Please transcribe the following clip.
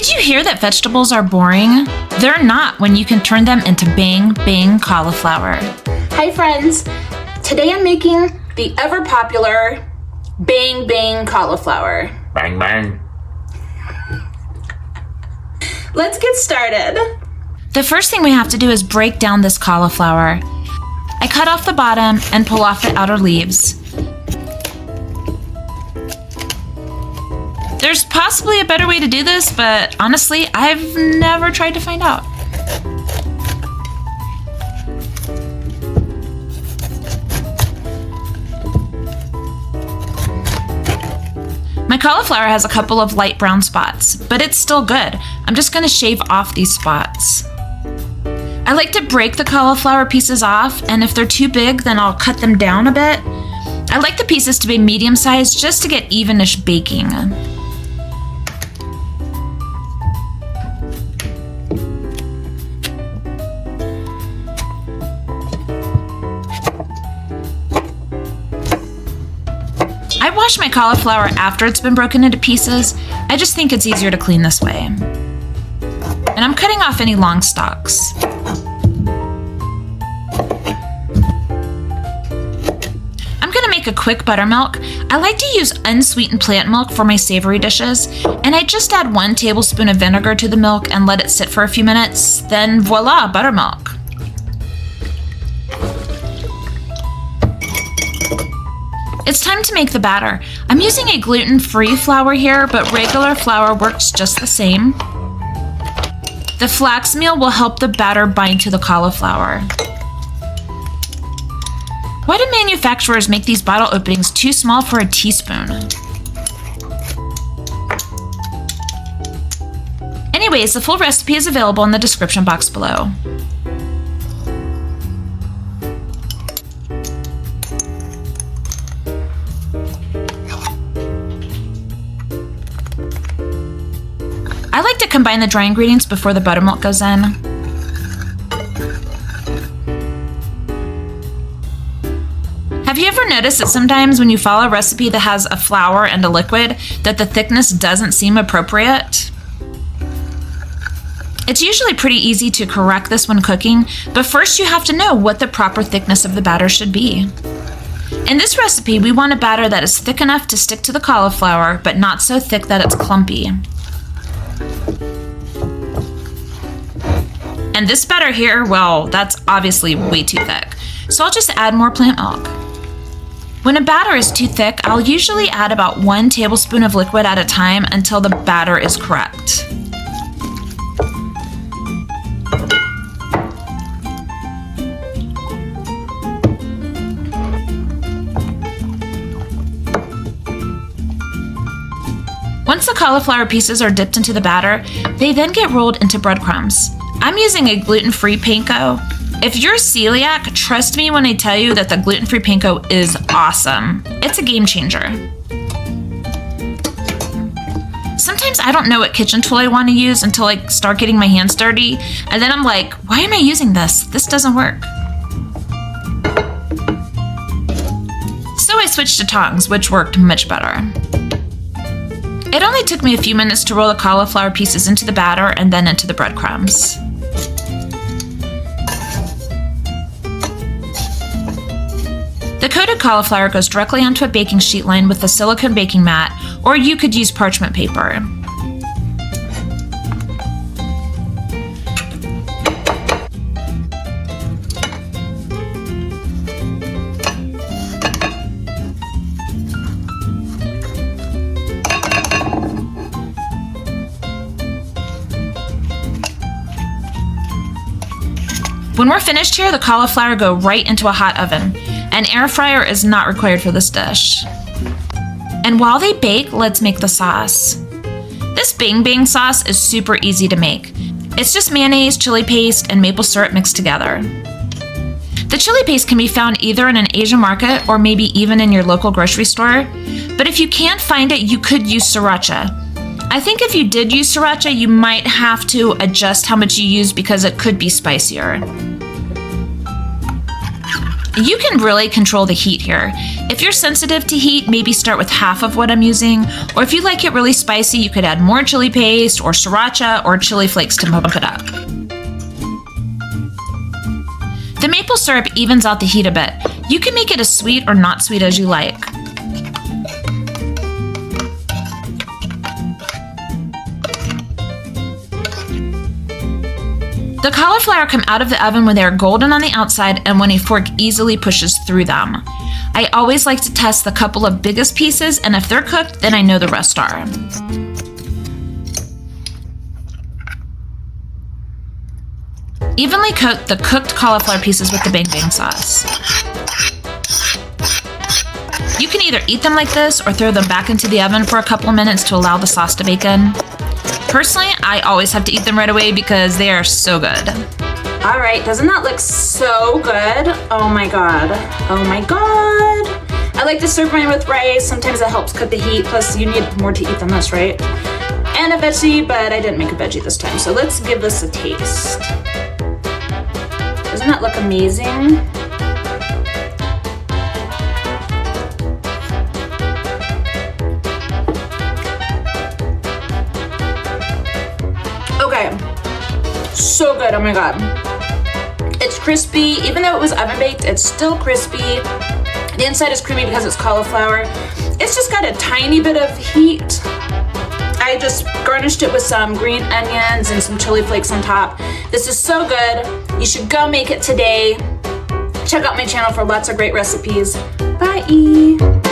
Did you hear that vegetables are boring? They're not when you can turn them into Bang Bang Cauliflower. Hi friends, today I'm making the ever popular Bang Bang Cauliflower. Bang bang. Let's get started. The first thing we have to do is break down this cauliflower. I cut off the bottom and pull off the outer leaves. There's possibly a better way to do this, but honestly, I've never tried to find out. My cauliflower has a couple of light brown spots, but it's still good. I'm just gonna shave off these spots. I like to break the cauliflower pieces off, and if they're too big, then I'll cut them down a bit. I like the pieces to be medium-sized just to get evenish baking. I wash my cauliflower after it's been broken into pieces. I just think it's easier to clean this way. And I'm cutting off any long stalks. I'm gonna make a quick buttermilk. I like to use unsweetened plant milk for my savory dishes, and I just add 1 tablespoon of vinegar to the milk and let it sit for a few minutes. Then voila, buttermilk. It's time to make the batter. I'm using a gluten-free flour here, but regular flour works just the same. The flax meal will help the batter bind to the cauliflower. Why do manufacturers make these bottle openings too small for a teaspoon? Anyways, the full recipe is available in the description box below. I like to combine the dry ingredients before the buttermilk goes in. Have you ever noticed that sometimes when you follow a recipe that has a flour and a liquid, that the thickness doesn't seem appropriate? It's usually pretty easy to correct this when cooking, but first you have to know what the proper thickness of the batter should be. In this recipe, we want a batter that is thick enough to stick to the cauliflower, but not so thick that it's clumpy. And this batter here, well, that's obviously way too thick. So I'll just add more plant milk. When a batter is too thick, I'll usually add about 1 tablespoon of liquid at a time until the batter is correct. Once the cauliflower pieces are dipped into the batter, they then get rolled into breadcrumbs. I'm using a gluten-free panko. If you're celiac, trust me when I tell you that the gluten-free panko is awesome. It's a game changer. Sometimes I don't know what kitchen tool I want to use until I start getting my hands dirty, and then I'm like, why am I using this? This doesn't work. So I switched to tongs, which worked much better. It only took me a few minutes to roll the cauliflower pieces into the batter and then into the breadcrumbs. The coated cauliflower goes directly onto a baking sheet lined with a silicone baking mat, or you could use parchment paper. When we're finished here, the cauliflower go right into a hot oven. An air fryer is not required for this dish. And while they bake, let's make the sauce. This Bang Bang sauce is super easy to make. It's just mayonnaise, chili paste, and maple syrup mixed together. The chili paste can be found either in an Asian market or maybe even in your local grocery store. But if you can't find it, you could use sriracha. I think if you did use sriracha, you might have to adjust how much you use because it could be spicier. You can really control the heat here. If you're sensitive to heat, maybe start with half of what I'm using, or if you like it really spicy, you could add more chili paste or sriracha or chili flakes to bump it up. The maple syrup evens out the heat a bit. You can make it as sweet or not sweet as you like. The cauliflower come out of the oven when they are golden on the outside and when a fork easily pushes through them. I always like to test the couple of biggest pieces, and if they're cooked, then I know the rest are. Evenly coat the cooked cauliflower pieces with the Bang Bang sauce. You can either eat them like this or throw them back into the oven for a couple of minutes to allow the sauce to bake in. Personally, I always have to eat them right away because they are so good. All right, doesn't that look so good? Oh my God, oh my God. I like to serve mine with rice. Sometimes that helps cut the heat. Plus you need more to eat than this, right? And a veggie, but I didn't make a veggie this time. So let's give this a taste. Doesn't that look amazing? Okay, so good, oh my God. It's crispy, even though it was oven baked, it's still crispy. The inside is creamy because it's cauliflower. It's just got a tiny bit of heat. I just garnished it with some green onions and some chili flakes on top. This is so good. You should go make it today. Check out my channel for lots of great recipes. Bye.